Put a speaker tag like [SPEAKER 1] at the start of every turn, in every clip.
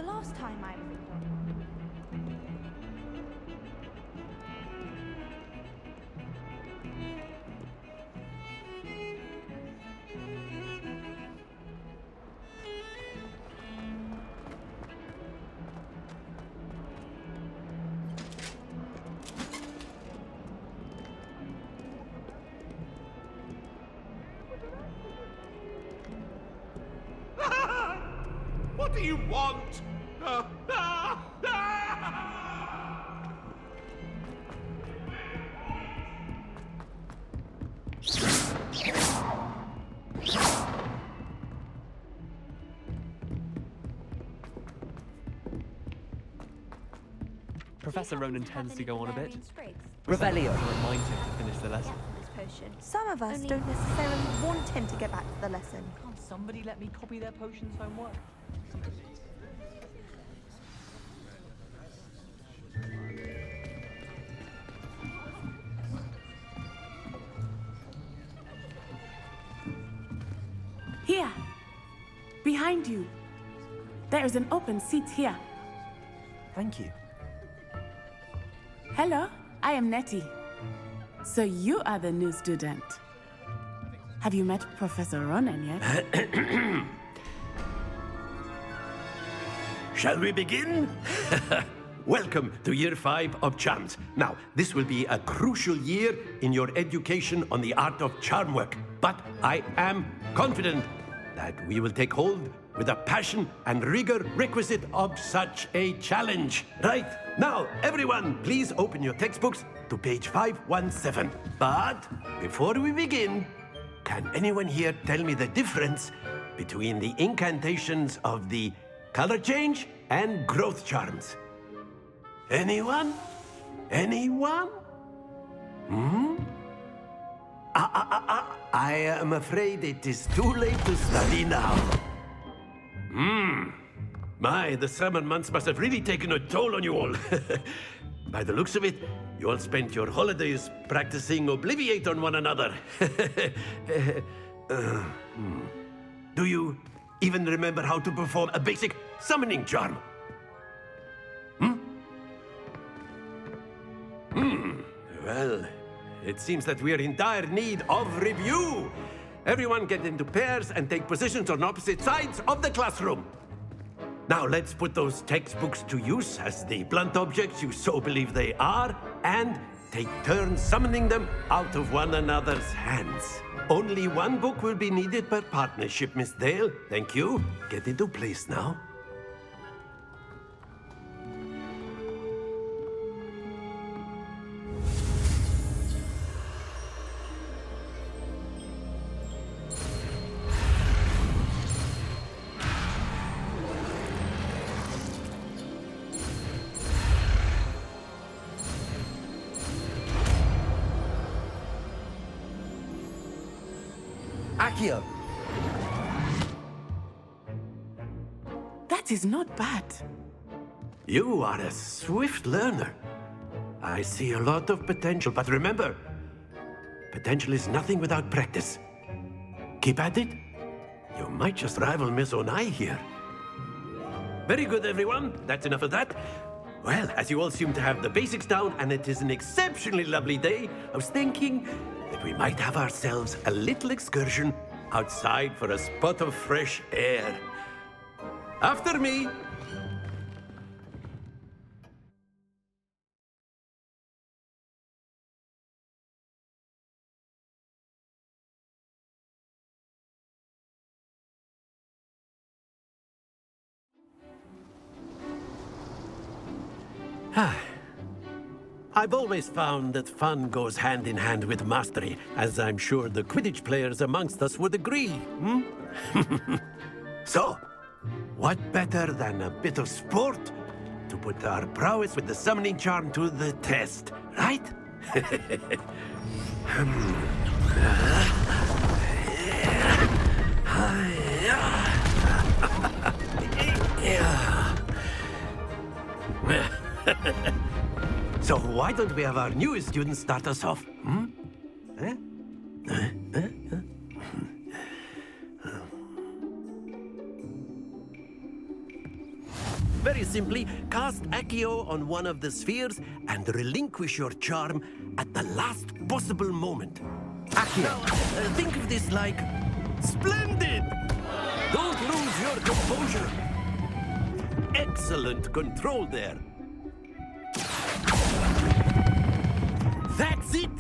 [SPEAKER 1] last time I was in
[SPEAKER 2] What do you want?
[SPEAKER 3] Professor Ronan tends to go on a bit.
[SPEAKER 4] Revelio.
[SPEAKER 3] Remind him to finish the lesson.
[SPEAKER 5] Some of us don't necessarily want him to get back to the lesson.
[SPEAKER 6] Can't somebody let me copy their potions homework?
[SPEAKER 7] Here. Behind you. There is an open seat here.
[SPEAKER 4] Thank you.
[SPEAKER 7] Hello, I am Nettie. So you are the new student. Have you met Professor Ronan yet?
[SPEAKER 8] Shall we begin? Welcome to Year 5 of Charms. Now, this will be a crucial year in your education on the art of charm work. But I am confident that we will take hold with the passion and rigor requisite of such a challenge. Right, now, everyone, please open your textbooks to page 517. But before we begin, can anyone here tell me the difference between the incantations of the color change and growth charms? Anyone? Anyone? I am afraid it is too late to study now. My, the summer months must have really taken a toll on you all. By the looks of it, you all spent your holidays practicing Obliviate on one another. Do you even remember how to perform a basic summoning charm? Well, it seems that we are in dire need of review. Everyone get into pairs and take positions on opposite sides of the classroom. Now let's put those textbooks to use as the blunt objects you so believe they are, and take turns summoning them out of one another's hands. Only one book will be needed per partnership, Miss Dale. Thank you. Get into place now.
[SPEAKER 4] Accio.
[SPEAKER 7] That is not bad.
[SPEAKER 8] You are a swift learner. I see a lot of potential, but remember, potential is nothing without practice. Keep at it. You might just rival Miss Onai here. Very good, everyone. That's enough of that. Well, as you all seem to have the basics down, and it is an exceptionally lovely day, I was thinking that we might have ourselves a little excursion outside for a spot of fresh air. After me. I've always found that fun goes hand in hand with mastery, as I'm sure the Quidditch players amongst us would agree. So, what better than a bit of sport to put our prowess with the summoning charm to the test, right? So why don't we have our newest student start us off? Very simply, cast Accio on one of the spheres and relinquish your charm at the last possible moment.
[SPEAKER 4] Accio.
[SPEAKER 8] Now, think of this like splendid! Don't lose your composure. Excellent control there. That's it!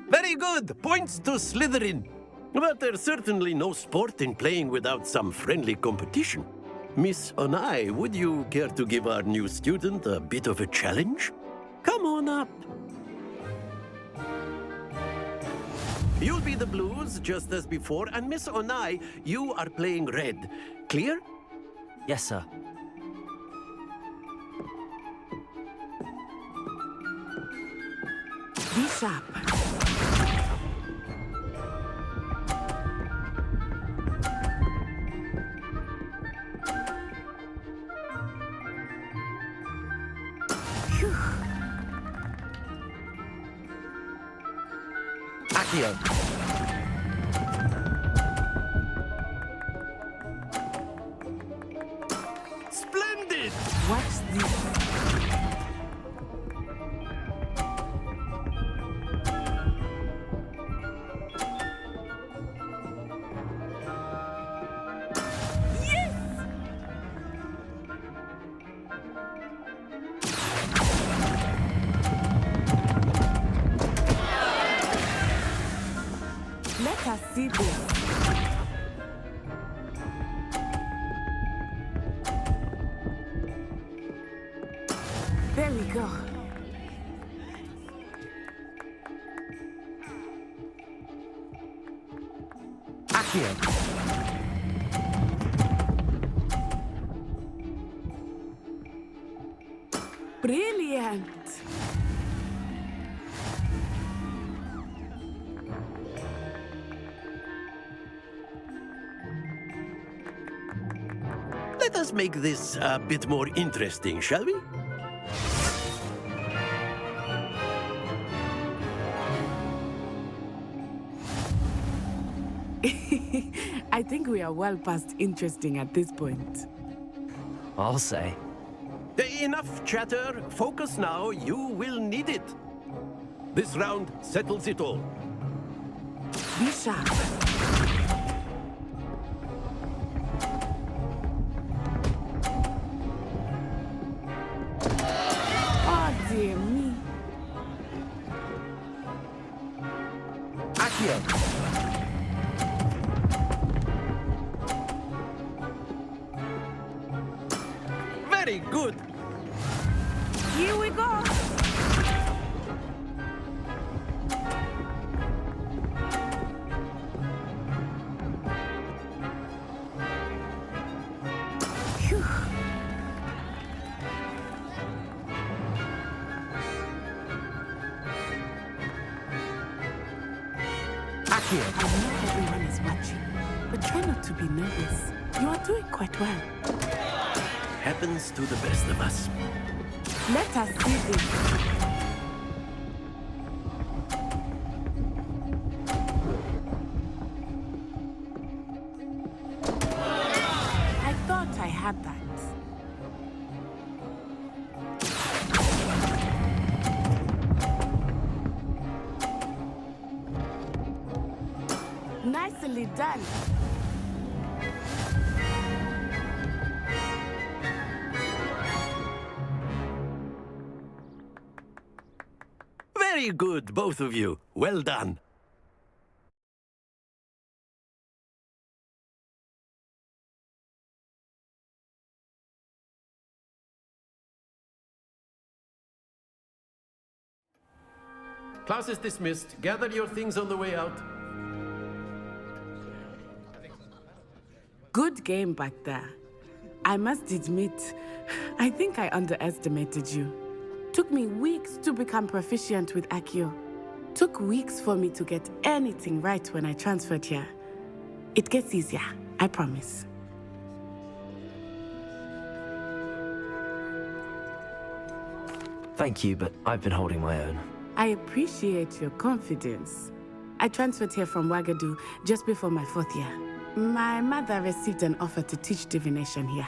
[SPEAKER 8] Very good! Points to Slytherin. But there's certainly no sport in playing without some friendly competition. Miss Onai, would you care to give our new student a bit of a challenge? Come on up. You'll be the blues, just as before, and Miss Onai, you are playing red. Clear?
[SPEAKER 4] Yes, sir.
[SPEAKER 7] Be sharp. Phew.
[SPEAKER 4] Accio.
[SPEAKER 8] Splendid!
[SPEAKER 7] Watch this. Let us see this. There we go.
[SPEAKER 4] Accio.
[SPEAKER 7] Brilliant.
[SPEAKER 8] Let us make this a bit more interesting, shall we?
[SPEAKER 7] I think we are well past interesting at this point.
[SPEAKER 4] I'll say.
[SPEAKER 8] Enough chatter. Focus now. You will need it. This round settles it all.
[SPEAKER 7] Be sharp. Oh, dear me.
[SPEAKER 4] Accio.
[SPEAKER 8] Very good.
[SPEAKER 7] Here we go. Phew.
[SPEAKER 4] Accio.
[SPEAKER 7] I know everyone is watching, but try not to be nervous. You are doing quite well.
[SPEAKER 8] Happens to the best of us.
[SPEAKER 7] Let us see this. I thought I had that. Nicely done.
[SPEAKER 8] Very good, both of you. Well done. Class is dismissed. Gather your things on the way out.
[SPEAKER 7] Good game back there. I must admit, I think I underestimated you. Took me weeks to become proficient with Accio. Took weeks for me to get anything right when I transferred here. It gets easier, I promise.
[SPEAKER 4] Thank you, but I've been holding my own.
[SPEAKER 7] I appreciate your confidence. I transferred here from Wagadu just before my 4th year. My mother received an offer to teach divination here.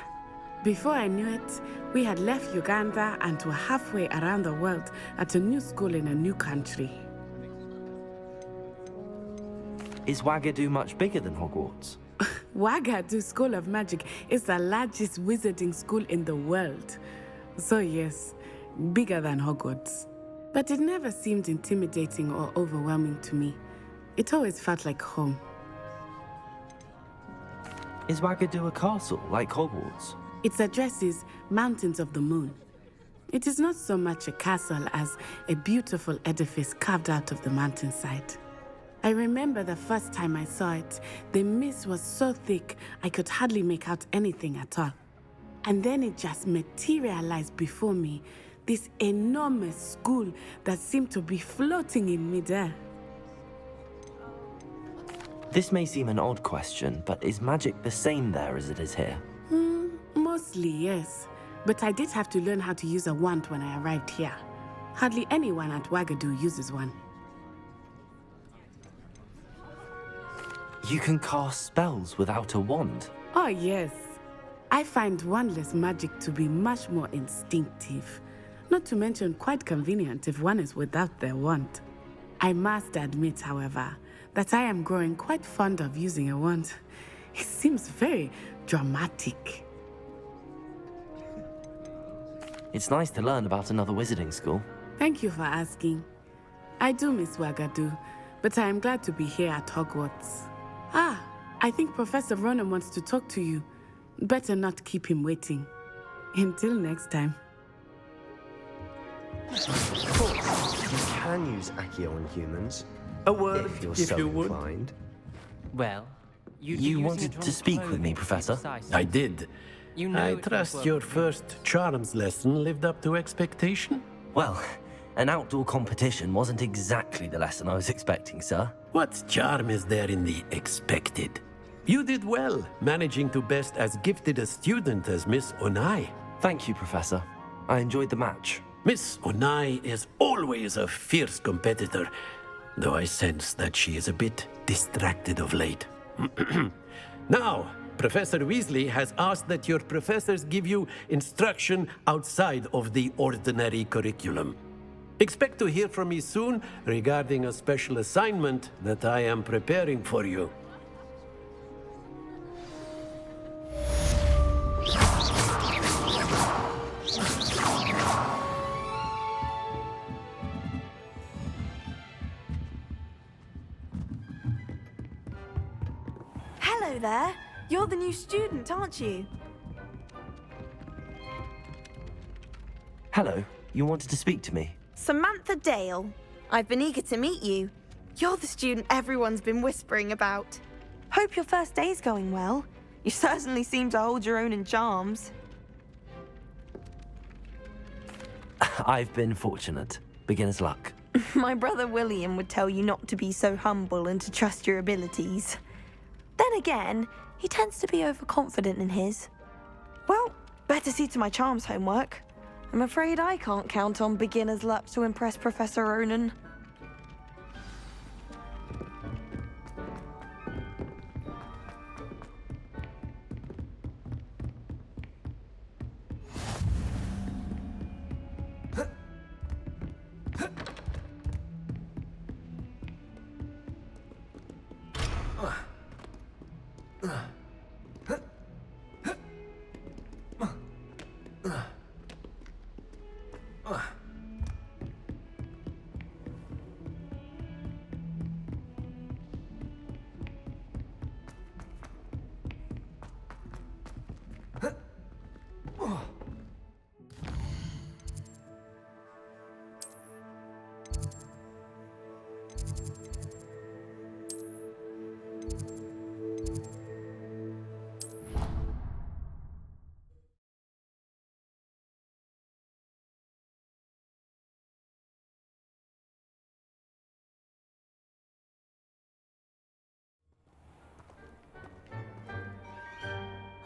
[SPEAKER 7] Before I knew it, we had left Uganda and were halfway around the world at a new school in a new country.
[SPEAKER 4] Is Wagadu much bigger than Hogwarts?
[SPEAKER 7] Wagadu School of Magic is the largest wizarding school in the world. So yes, bigger than Hogwarts. But it never seemed intimidating or overwhelming to me. It always felt like home.
[SPEAKER 4] Is Wagadu a castle like Hogwarts?
[SPEAKER 7] Its address is Mountains of the Moon. It is not so much a castle as a beautiful edifice carved out of the mountainside. I remember the first time I saw it, the mist was so thick I could hardly make out anything at all. And then it just materialized before me, this enormous school that seemed to be floating in midair.
[SPEAKER 4] This may seem an odd question, but is magic the same there as it is here?
[SPEAKER 7] Mostly, yes. But I did have to learn how to use a wand when I arrived here. Hardly anyone at Wagadu uses one.
[SPEAKER 4] You can cast spells without a wand.
[SPEAKER 7] Oh, yes. I find wandless magic to be much more instinctive. Not to mention quite convenient if one is without their wand. I must admit, however, that I am growing quite fond of using a wand. It seems very dramatic.
[SPEAKER 4] It's nice to learn about another wizarding school.
[SPEAKER 7] Thank you for asking. I do miss Wagadu, but I am glad to be here at Hogwarts. I think Professor Ronan wants to talk to you. Better not keep him waiting. Until next time.
[SPEAKER 1] Of course, you can use Accio on humans.
[SPEAKER 8] A word,
[SPEAKER 1] if you're
[SPEAKER 8] if
[SPEAKER 1] so
[SPEAKER 8] you would.
[SPEAKER 1] inclined.
[SPEAKER 3] Well,
[SPEAKER 4] You wanted to speak with me, Professor?
[SPEAKER 8] I did.
[SPEAKER 3] You know
[SPEAKER 8] I
[SPEAKER 3] it
[SPEAKER 8] trust
[SPEAKER 3] was
[SPEAKER 8] your
[SPEAKER 3] well.
[SPEAKER 8] first charms lesson lived up to expectation.
[SPEAKER 4] Well, an outdoor competition wasn't exactly the lesson I was expecting, sir.
[SPEAKER 8] What charm is there in the expected? You did well, managing to best as gifted a student as Miss Onai.
[SPEAKER 4] Thank you, Professor. I enjoyed the match.
[SPEAKER 8] Miss Onai is always a fierce competitor, though I sense that she is a bit distracted of late. Now, Professor Weasley has asked that your professors give you instruction outside of the ordinary curriculum. Expect to hear from me soon regarding a special assignment that I am preparing for you.
[SPEAKER 5] Hello there. You're the new student, aren't you?
[SPEAKER 4] Hello, you wanted to speak to me?
[SPEAKER 5] Samantha Dale. I've been eager to meet you. You're the student everyone's been whispering about. Hope your first day's going well. You certainly seem to hold your own in charms.
[SPEAKER 4] I've been fortunate. Beginner's luck.
[SPEAKER 5] My brother William would tell you not to be so humble and to trust your abilities. Then again, he tends to be overconfident in his. Well, better see to my charms homework. I'm afraid I can't count on beginner's luck to impress Professor Ronan.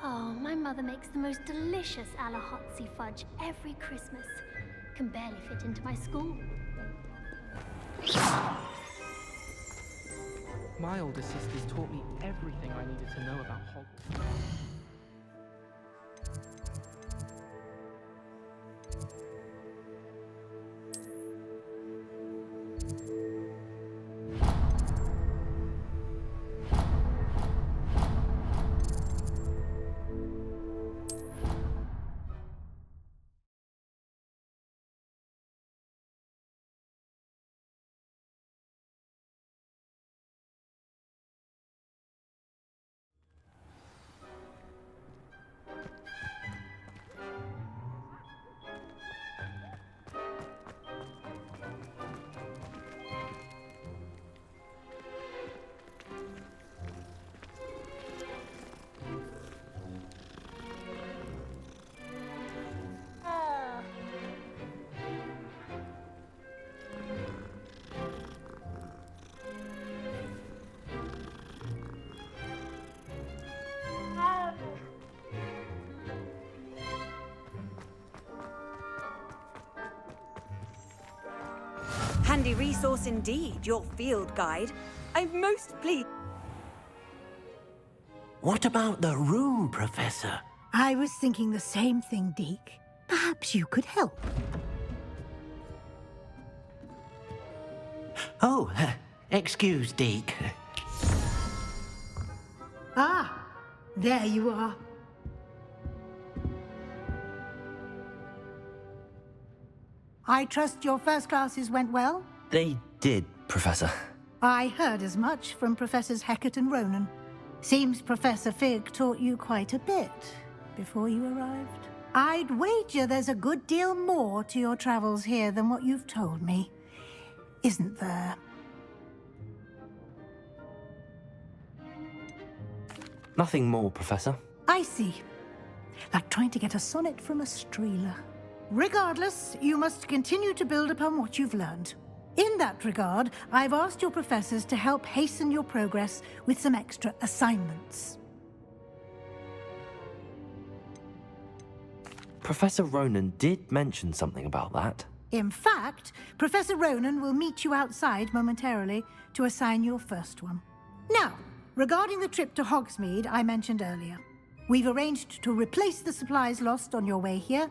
[SPEAKER 9] Oh, my mother makes the most delicious Alahotzi fudge every Christmas. Can barely fit into my school.
[SPEAKER 6] My older sisters taught me everything I needed to know about Hogwarts.
[SPEAKER 10] Handy resource indeed, your field guide. I'm most pleased.
[SPEAKER 8] What about the room, Professor?
[SPEAKER 11] I was thinking the same thing, Deke. Perhaps you could help.
[SPEAKER 8] Oh, excuse, Deke.
[SPEAKER 11] Ah, there you are. I trust your first classes went well?
[SPEAKER 4] They did, Professor.
[SPEAKER 11] I heard as much from Professors Hecat and Ronan. Seems Professor Fig taught you quite a bit before you arrived. I'd wager there's a good deal more to your travels here than what you've told me. Isn't there?
[SPEAKER 4] Nothing more, Professor.
[SPEAKER 11] I see. Like trying to get a sonnet from a streeler. Regardless, you must continue to build upon what you've learned. In that regard, I've asked your professors to help hasten your progress with some extra assignments.
[SPEAKER 4] Professor Ronan did mention something about that.
[SPEAKER 11] In fact, Professor Ronan will meet you outside momentarily to assign your first one. Now, regarding the trip to Hogsmeade I mentioned earlier, we've arranged to replace the supplies lost on your way here,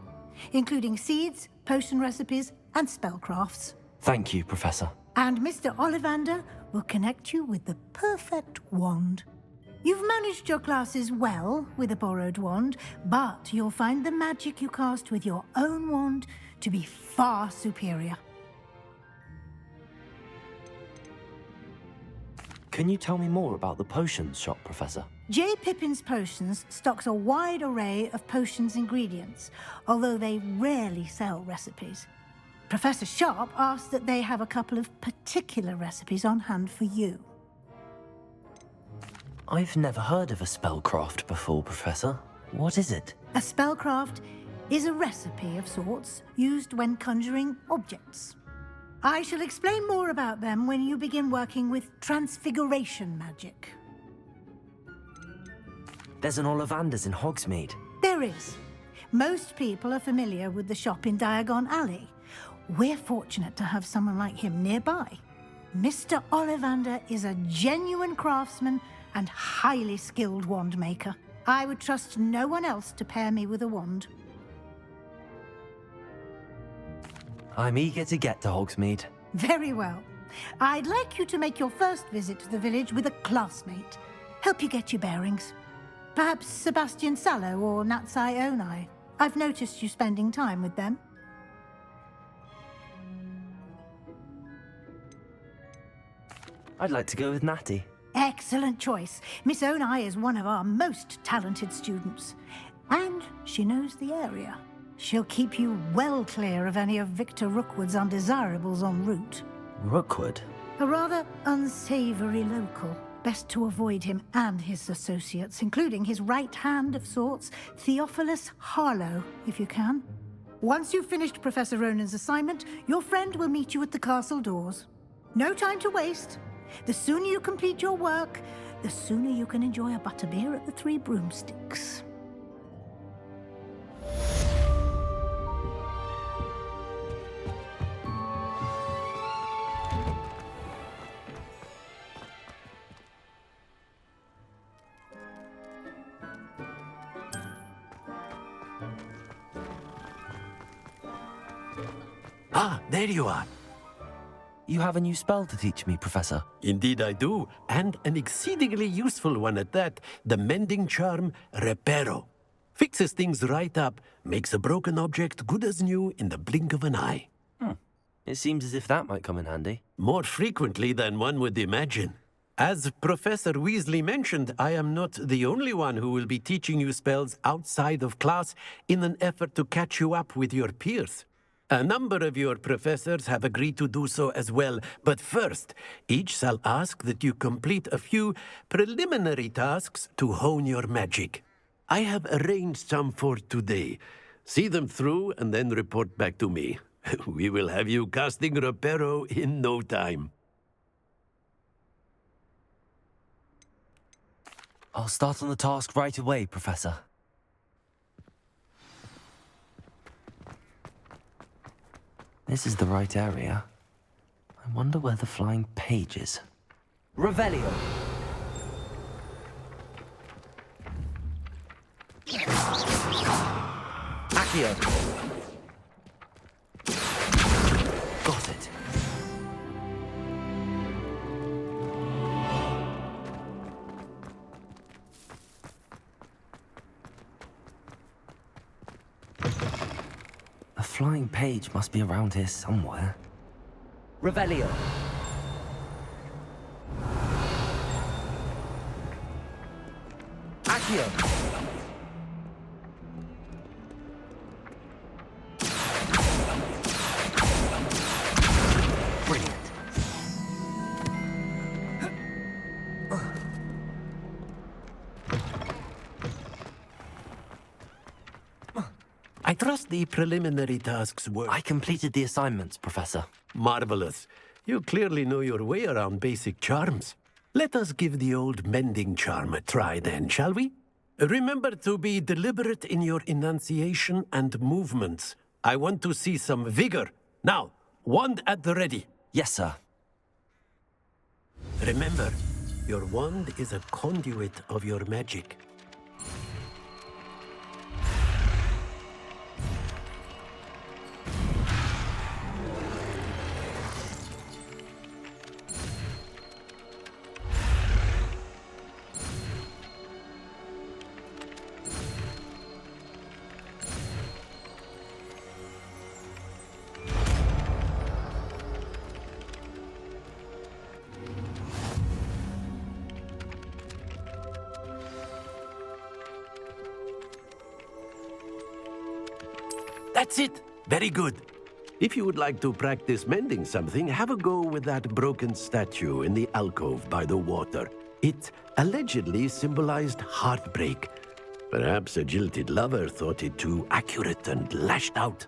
[SPEAKER 11] including seeds, potion recipes, and spellcrafts.
[SPEAKER 4] Thank you, Professor.
[SPEAKER 11] And Mr. Ollivander will connect you with the perfect wand. You've managed your classes well with a borrowed wand, but you'll find the magic you cast with your own wand to be far superior.
[SPEAKER 4] Can you tell me more about the potions shop, Professor?
[SPEAKER 11] J. Pippin's Potions stocks a wide array of potions ingredients, although they rarely sell recipes. Professor Sharp asked that they have a couple of particular recipes on hand for you.
[SPEAKER 4] I've never heard of a spellcraft before, Professor. What is it?
[SPEAKER 11] A spellcraft is a recipe of sorts used when conjuring objects. I shall explain more about them when you begin working with transfiguration magic.
[SPEAKER 4] There's an Ollivander's in Hogsmeade.
[SPEAKER 11] There is. Most people are familiar with the shop in Diagon Alley. We're fortunate to have someone like him nearby. Mr. Ollivander is a genuine craftsman and highly skilled wand maker. I would trust no one else to pair me with a wand.
[SPEAKER 4] I'm eager to get to Hogsmeade.
[SPEAKER 11] Very well. I'd like you to make your first visit to the village with a classmate. Help you get your bearings. Perhaps Sebastian Sallow or Natsai Onai. I've noticed you spending time with them.
[SPEAKER 4] I'd like to go with Natty.
[SPEAKER 11] Excellent choice. Miss Onai is one of our most talented students. And she knows the area. She'll keep you well clear of any of Victor Rookwood's undesirables en route.
[SPEAKER 4] Rookwood?
[SPEAKER 11] A rather unsavory local. Best to avoid him and his associates, including his right hand of sorts, Theophilus Harlow, if you can. Once you've finished Professor Ronan's assignment, your friend will meet you at the castle doors. No time to waste. The sooner you complete your work, the sooner you can enjoy a butterbeer at the Three Broomsticks.
[SPEAKER 8] Ah, there you are.
[SPEAKER 4] You have a new spell to teach me, Professor.
[SPEAKER 8] Indeed I do, and an exceedingly useful one at that. The mending charm, Reparo. Fixes things right up, makes a broken object good as new in the blink of an eye.
[SPEAKER 4] It seems as if that might come in handy.
[SPEAKER 8] More frequently than one would imagine. As Professor Weasley mentioned, I am not the only one who will be teaching you spells outside of class in an effort to catch you up with your peers. A number of your professors have agreed to do so as well, but first, each shall ask that you complete a few preliminary tasks to hone your magic. I have arranged some for today. See them through and then report back to me. We will have you casting Reparo in no time.
[SPEAKER 4] I'll start on the task right away, Professor. This is the right area. I wonder where the flying page is. Revelio! Accio! Got it. The flying page must be around here somewhere. Revelio! Accio! Brilliant.
[SPEAKER 8] I trust the preliminary tasks were...
[SPEAKER 4] I completed the assignments, Professor.
[SPEAKER 8] Marvelous. You clearly know your way around basic charms. Let us give the old mending charm a try then, shall we? Remember to be deliberate in your enunciation and movements. I want to see some vigor. Now, wand at the ready.
[SPEAKER 4] Yes, sir.
[SPEAKER 8] Remember, your wand is a conduit of your magic. That's it. Very good. If you would like to practice mending something, have a go with that broken statue in the alcove by the water. It allegedly symbolized heartbreak. Perhaps a jilted lover thought it too accurate and lashed out.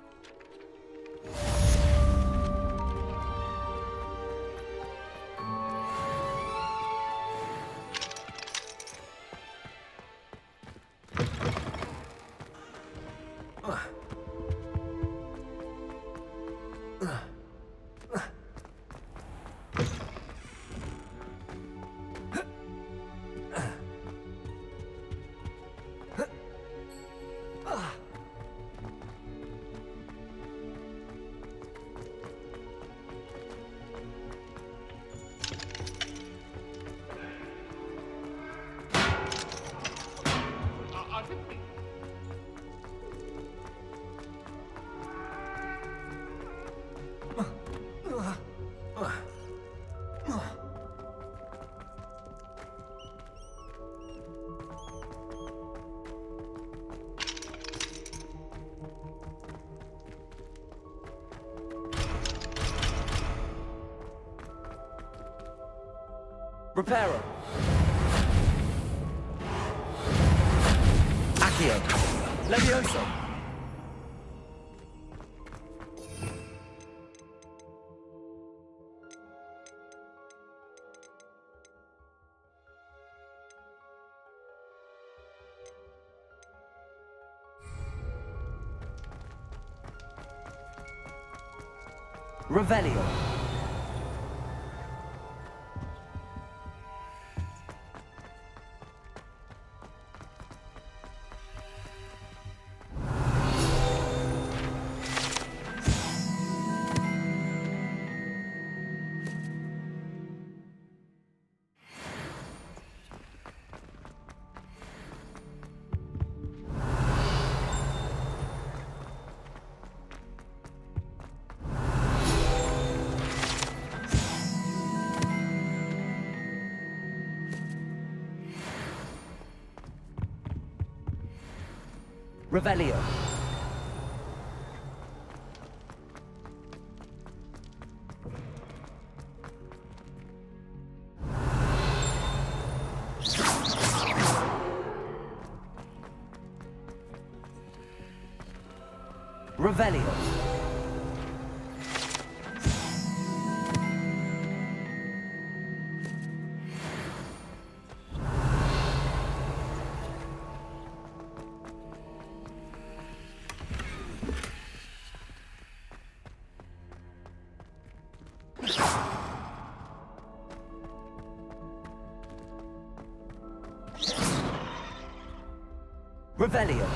[SPEAKER 4] Reparo! Accio! Levioso! Revelio! Revelio. Revelio. Revelio.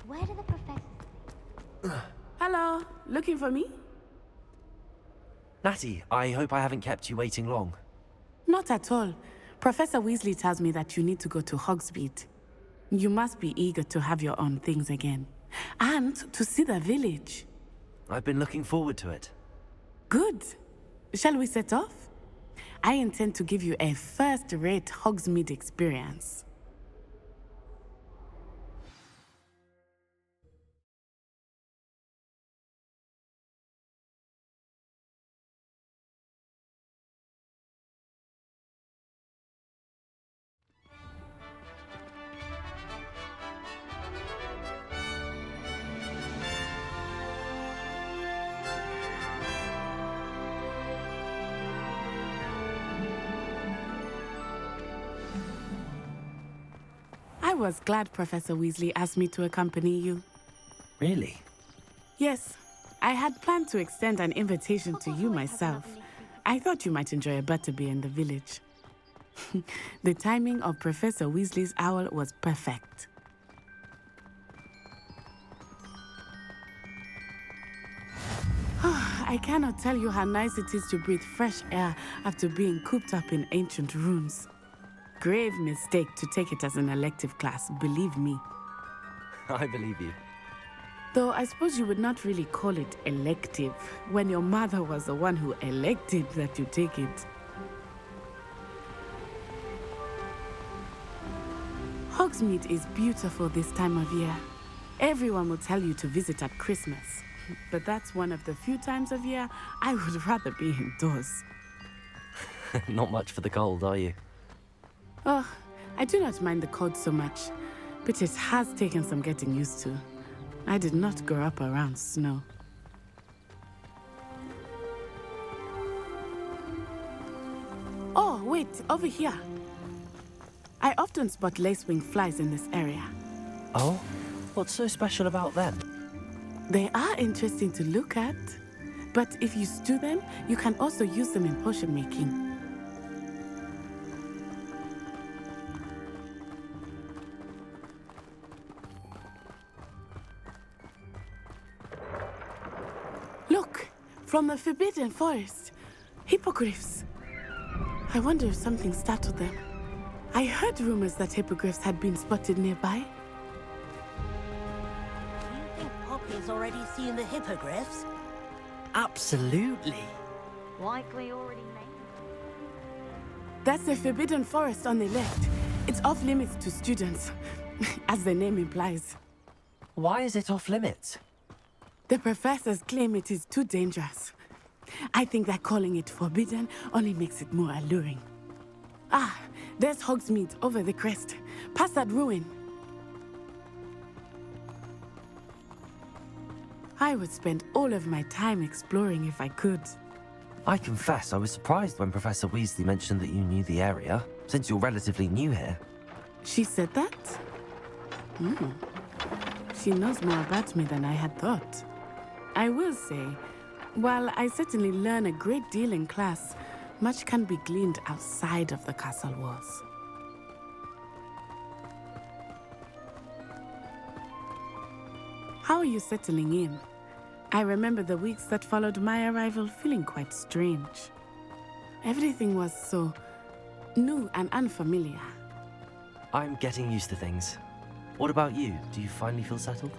[SPEAKER 9] Where do the professors...
[SPEAKER 7] Hello, looking for me?
[SPEAKER 4] Natty, I hope I haven't kept you waiting long.
[SPEAKER 7] Not at all. Professor Weasley tells me that you need to go to Hogsmeade. You must be eager to have your own things again. And to see the village.
[SPEAKER 4] I've been looking forward to it.
[SPEAKER 7] Good. Shall we set off? I intend to give you a first-rate Hogsmeade experience. I was glad Professor Weasley asked me to accompany you.
[SPEAKER 4] Really?
[SPEAKER 7] Yes, I had planned to extend an invitation to you myself. I thought you might enjoy a butterbeer in the village. The timing of Professor Weasley's owl was perfect. I cannot tell you how nice it is to breathe fresh air after being cooped up in ancient ruins. Grave mistake to take it as an elective class, believe me.
[SPEAKER 4] I believe you.
[SPEAKER 7] Though I suppose you would not really call it elective when your mother was the one who elected that you take it. Hogsmeade is beautiful this time of year. Everyone will tell you to visit at Christmas. But that's one of the few times of year I would rather be indoors.
[SPEAKER 4] Not much for the cold, are you?
[SPEAKER 7] Oh, I do not mind the cold so much, but it has taken some getting used to. I did not grow up around snow. Oh, wait, over here. I often spot lacewing flies in this area.
[SPEAKER 4] Oh? What's so special about them?
[SPEAKER 7] They are interesting to look at, but if you stew them, you can also use them in potion making. Look, from the Forbidden Forest, hippogriffs. I wonder if something startled them. I heard rumors that hippogriffs had been spotted nearby.
[SPEAKER 12] Do you think Poppy's already seen the hippogriffs?
[SPEAKER 4] Absolutely.
[SPEAKER 9] Likely already made.
[SPEAKER 7] That's the Forbidden Forest on the left. It's off limits to students, as the name implies.
[SPEAKER 4] Why is it off limits?
[SPEAKER 7] The professors claim it is too dangerous. I think that calling it forbidden only makes it more alluring. Ah, there's Hogsmeade over the crest, past that ruin. I would spend all of my time exploring if I could.
[SPEAKER 4] I confess I was surprised when Professor Weasley mentioned that you knew the area, since you're relatively new here.
[SPEAKER 7] She said that? She knows more about me than I had thought. I will say, while I certainly learn a great deal in class, much can be gleaned outside of the castle walls. How are you settling in? I remember the weeks that followed my arrival feeling quite strange. Everything was so new and unfamiliar.
[SPEAKER 4] I'm getting used to things. What about you? Do you finally feel settled?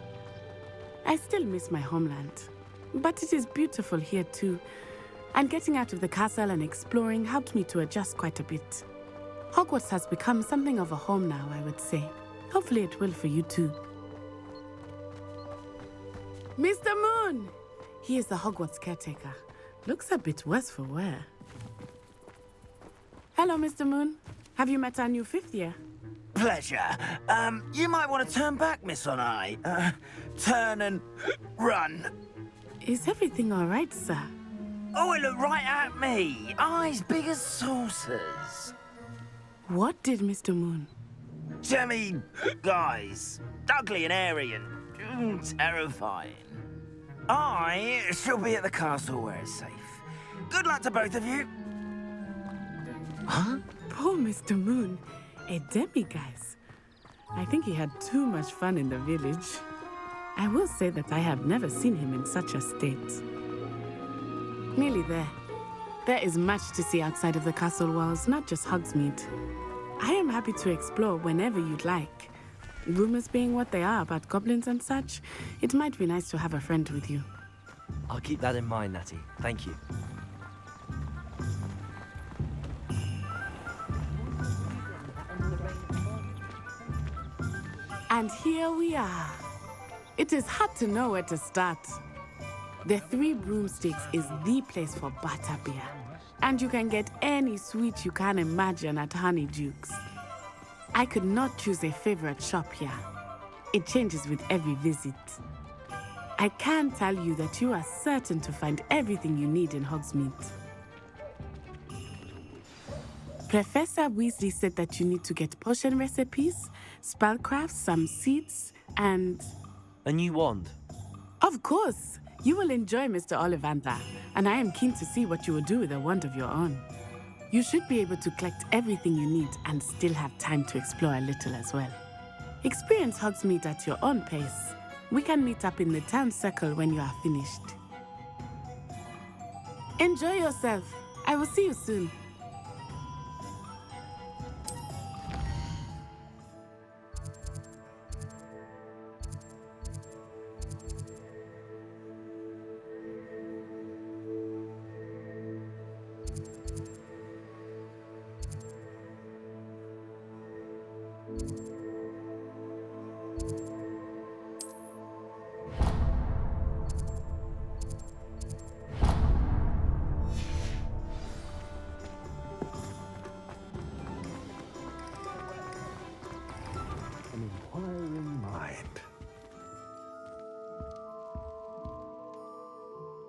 [SPEAKER 7] I still miss my homeland, but it is beautiful here too. And getting out of the castle and exploring helped me to adjust quite a bit. Hogwarts has become something of a home now, I would say. Hopefully it will for you too. Mr. Moon! He is the Hogwarts caretaker. Looks a bit worse for wear. Hello, Mr. Moon. Have you met our new fifth year?
[SPEAKER 13] Pleasure. You might want to turn back, Miss Onai. Turn and run.
[SPEAKER 7] Is everything all right, sir?
[SPEAKER 13] Oh, it looked right at me. Eyes big as saucers.
[SPEAKER 7] What did Mr. Moon?
[SPEAKER 13] Jemmy, guys. Ugly and airy and terrifying. I shall be at the castle where it's safe. Good luck to both of you. Huh?
[SPEAKER 7] Poor Mr. Moon. A demiguise. I think he had too much fun in the village. I will say that I have never seen him in such a state. Nearly there. There is much to see outside of the castle walls, not just Hogsmeade. I am happy to explore whenever you'd like. Rumors being what they are about goblins and such, it might be nice to have a friend with you.
[SPEAKER 4] I'll keep that in mind, Natty. Thank you.
[SPEAKER 7] And here we are. It is hard to know where to start. The Three Broomsticks is the place for butterbeer. And you can get any sweet you can imagine at Honeydukes. I could not choose a favorite shop here. It changes with every visit. I can tell you that you are certain to find everything you need in Hogsmeade. Professor Weasley said that you need to get potion recipes, spellcrafts, some seeds, and...
[SPEAKER 4] A new wand?
[SPEAKER 7] Of course! You will enjoy Mr. Ollivander, and I am keen to see what you will do with a wand of your own. You should be able to collect everything you need and still have time to explore a little as well. Experience Hogsmeade at your own pace. We can meet up in the town circle when you are finished. Enjoy yourself. I will see you soon.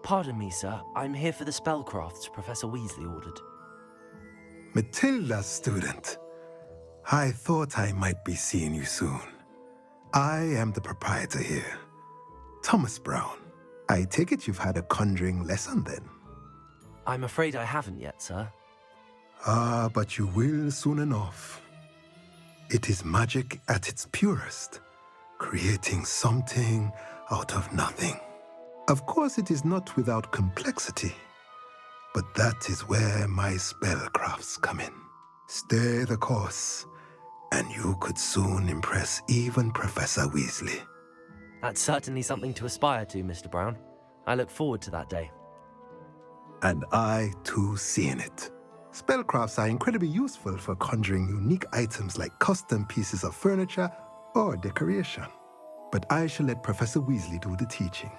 [SPEAKER 4] Pardon me, sir. I'm here for the spellcrafts Professor Weasley ordered.
[SPEAKER 14] Matilda's student. I thought I might be seeing you soon. I am the proprietor here, Thomas Brown. I take it you've had a conjuring lesson then?
[SPEAKER 4] I'm afraid I haven't yet, sir.
[SPEAKER 14] Ah, but you will soon enough. It is magic at its purest, creating something out of nothing. Of course, it is not without complexity, but that is where my spellcrafts come in. Stay the course, and you could soon impress even Professor Weasley.
[SPEAKER 4] That's certainly something to aspire to, Mr. Brown. I look forward to that day.
[SPEAKER 14] And I, too, seeing it. Spellcrafts are incredibly useful for conjuring unique items like custom pieces of furniture or decoration. But I shall let Professor Weasley do the teaching.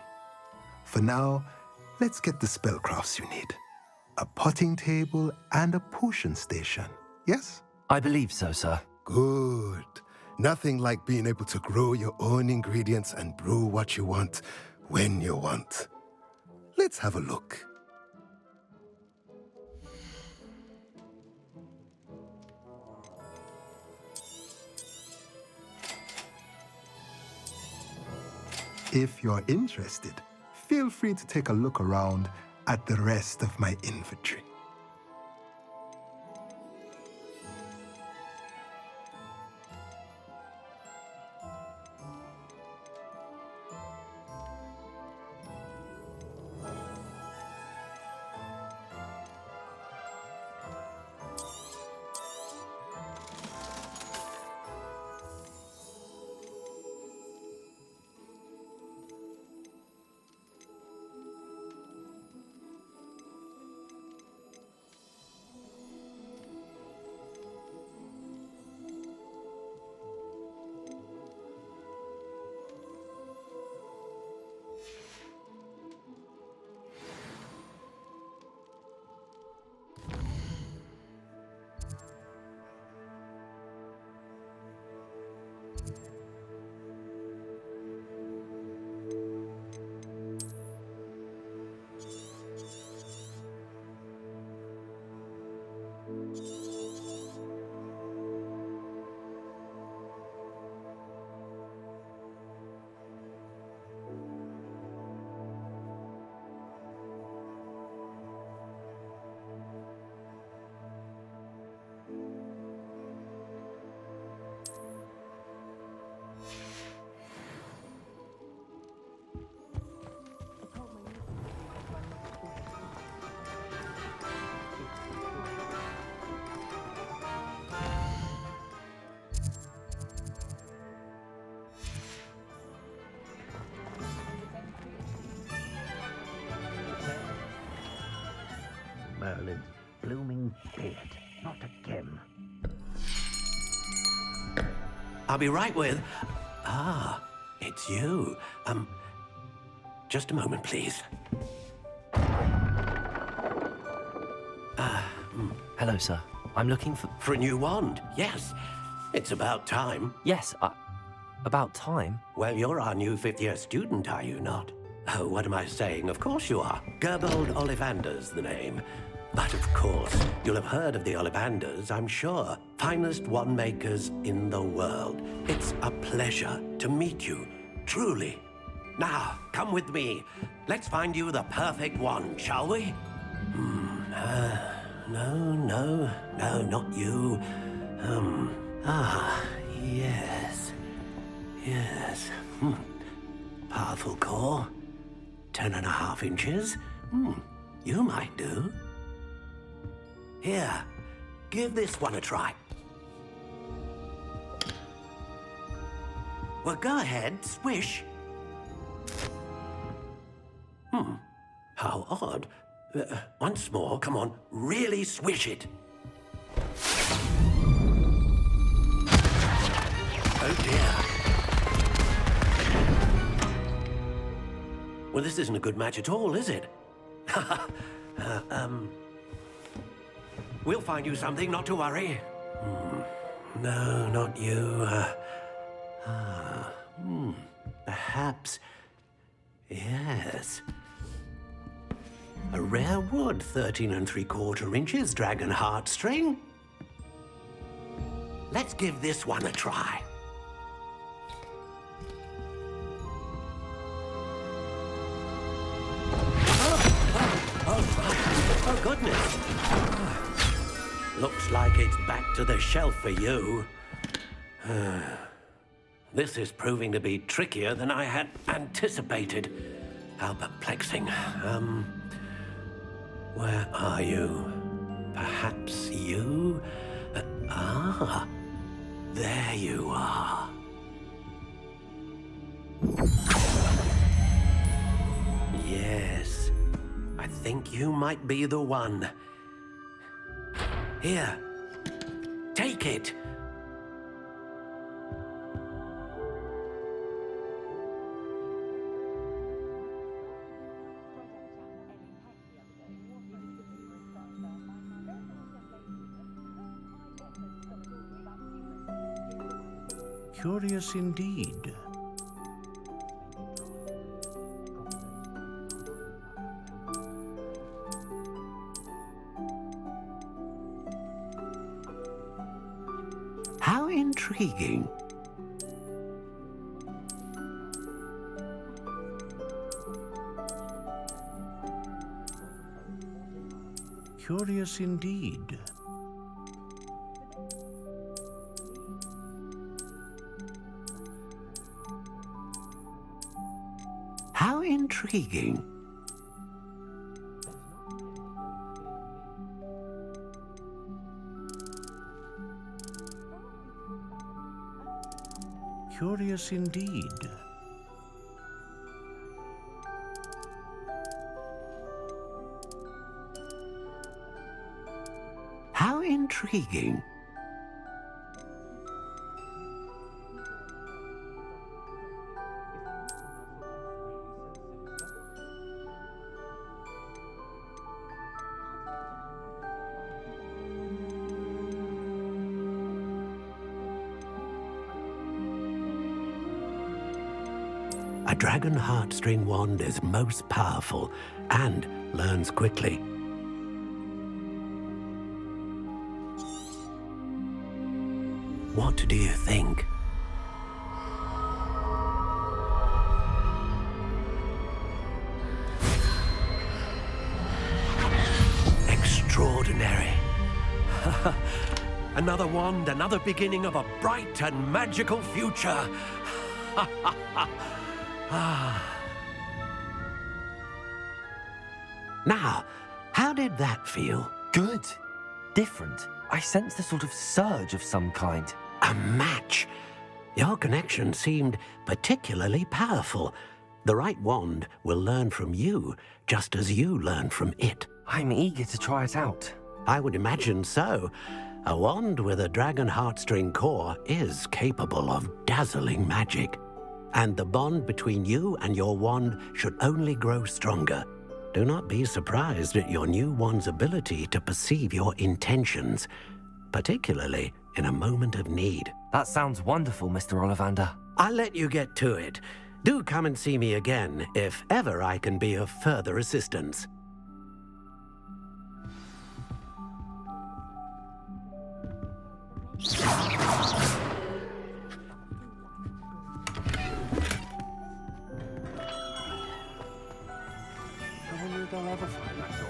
[SPEAKER 14] For now, let's get the spellcrafts you need. A potting table and a potion station, yes?
[SPEAKER 4] I believe so, sir.
[SPEAKER 14] Good. Nothing like being able to grow your own ingredients and brew what you want when you want. Let's have a look. If you're interested, feel free to take a look around at the rest of my inventory.
[SPEAKER 13] Merlin's blooming beard. Not again.
[SPEAKER 8] I'll be right with... Ah, it's you. Just a moment, please.
[SPEAKER 4] Hello, sir. I'm looking for...
[SPEAKER 8] For a new wand, yes. It's about time.
[SPEAKER 4] Yes, about time?
[SPEAKER 8] Well, you're our new fifth-year student, are you not? Oh, what am I saying? Of course you are. Gerbold Ollivander's the name. But of course, you'll have heard of the Ollivanders, I'm sure. Finest wand makers in the world. It's a pleasure to meet you, truly. Now, come with me. Let's find you the perfect wand, shall we? No, not you. Yes. Powerful core. 10.5 inches. You might do. Here, give this one a try. Well, go ahead, swish. How odd. Once more, come on, really swish it. Oh dear. Well, this isn't a good match at all, is it? We'll find you something, not to worry. No, not you. Perhaps... Yes. A rare wood, 13 3/4 inches, dragon heartstring. Let's give this one a try. Oh, goodness. Looks like it's back to the shelf for you. This is proving to be trickier than I had anticipated. How perplexing. Where are you? Perhaps you? There you are. Yes, I think you might be the one. Here, take it.
[SPEAKER 15] Curious indeed.
[SPEAKER 8] intriguing.
[SPEAKER 2] Curious indeed.
[SPEAKER 8] How intriguing.
[SPEAKER 2] Curious indeed.
[SPEAKER 8] How intriguing. A dragon heartstring wand is most powerful and learns quickly. What do you think? Extraordinary. Another wand, another beginning of a bright and magical future. Now, how did that feel?
[SPEAKER 4] Good. Different. I sensed a sort of surge of some kind.
[SPEAKER 8] A match. Your connection seemed particularly powerful. The right wand will learn from you, just as you learn from it.
[SPEAKER 4] I'm eager to try it out.
[SPEAKER 8] I would imagine so. A wand with a dragon heartstring core is capable of dazzling magic. And the bond between you and your wand should only grow stronger. Do not be surprised at your new wand's ability to perceive your intentions, particularly in a moment of need.
[SPEAKER 4] That sounds wonderful, Mr. Ollivander.
[SPEAKER 8] I'll let you get to it. Do come and see me again if ever I can be of further assistance.
[SPEAKER 2] I wonder if they'll ever find that gold.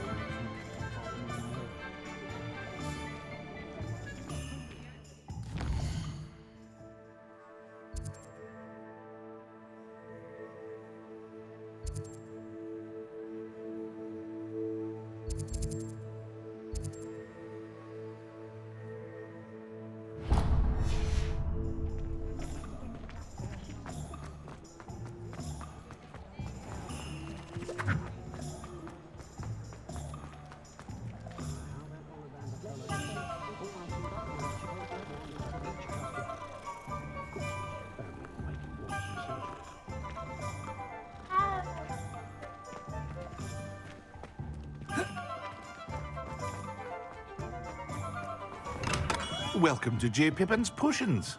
[SPEAKER 15] Welcome to J. Pippin's Potions.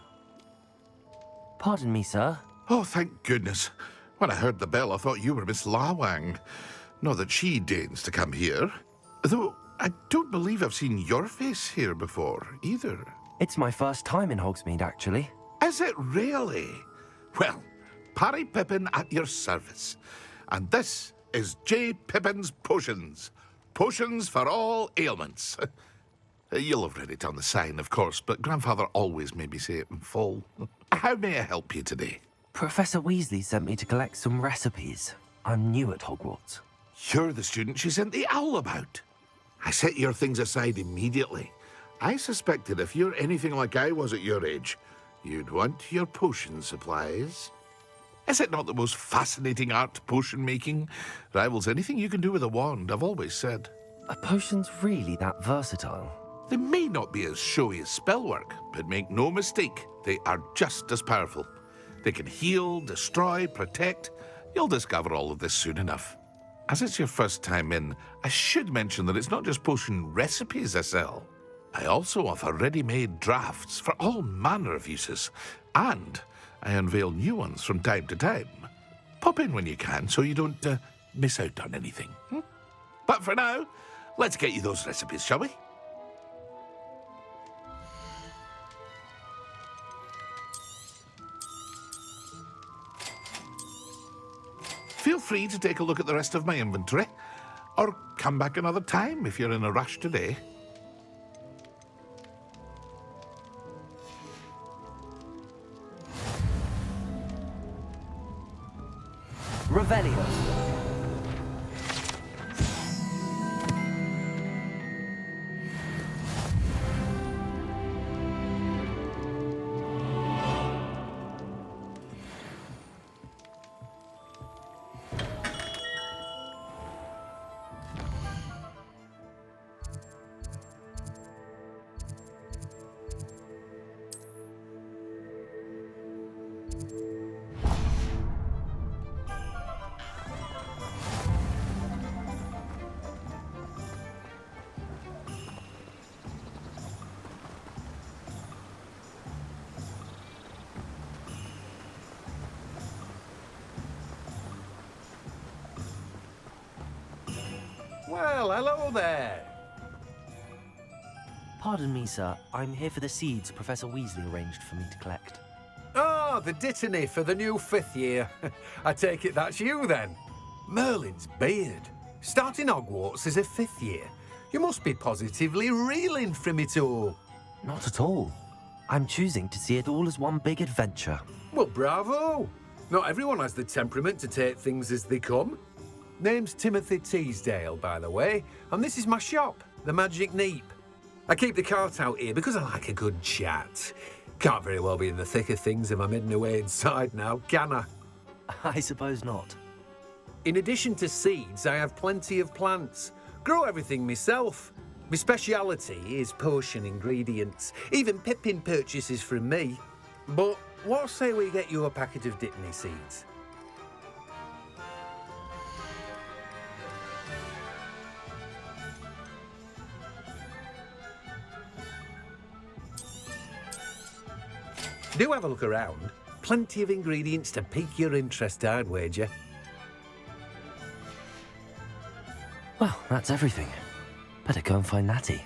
[SPEAKER 4] Pardon me, sir.
[SPEAKER 15] Oh, thank goodness. When I heard the bell, I thought you were Miss Lawang. Not that she deigns to come here. Though, I don't believe I've seen your face here before, either.
[SPEAKER 4] It's my first time in Hogsmeade, actually.
[SPEAKER 15] Is it really? Well, Parry Pippin at your service. And this is J. Pippin's Potions. Potions for all ailments. You'll have read it on the sign, of course, but Grandfather always made me say it in full. How may I help you today?
[SPEAKER 4] Professor Weasley sent me to collect some recipes. I'm new at Hogwarts.
[SPEAKER 15] You're the student she sent the owl about. I set your things aside immediately. I suspected if you're anything like I was at your age, you'd want your potion supplies. Is it not the most fascinating art, potion making? Rivals anything you can do with a wand, I've always said.
[SPEAKER 4] Are potions really that versatile?
[SPEAKER 15] They may not be as showy as spellwork, but make no mistake, they are just as powerful. They can heal, destroy, protect. You'll discover all of this soon enough. As it's your first time in, I should mention that it's not just potion recipes I sell. I also offer ready-made drafts for all manner of uses, and I unveil new ones from time to time. Pop in when you can so you don't miss out on anything. But for now, let's get you those recipes, shall we? Feel free to take a look at the rest of my inventory, or come back another time if you're in a rush today.
[SPEAKER 4] Revelio.
[SPEAKER 16] Well, hello there.
[SPEAKER 4] Pardon me, sir. I'm here for the seeds Professor Weasley arranged for me to collect.
[SPEAKER 16] Oh, the dittany for the new 5th year. I take it that's you then. Merlin's beard. Starting Hogwarts as a 5th year. You must be positively reeling from it all.
[SPEAKER 4] Not at all. I'm choosing to see it all as one big adventure.
[SPEAKER 16] Well, bravo. Not everyone has the temperament to take things as they come. Name's Timothy Teasdale, by the way, and this is my shop, the Magic Neep. I keep the cart out here because I like a good chat. Can't very well be in the thick of things if I'm hidden away inside now, can I?
[SPEAKER 4] I suppose not.
[SPEAKER 16] In addition to seeds, I have plenty of plants. Grow everything myself. My speciality is potion ingredients. Even Pippin purchases from me. But what say we get you a packet of Dittany seeds? Do have a look around. Plenty of ingredients to pique your interest, I'd wager.
[SPEAKER 4] Well, that's everything. Better go and find Natty.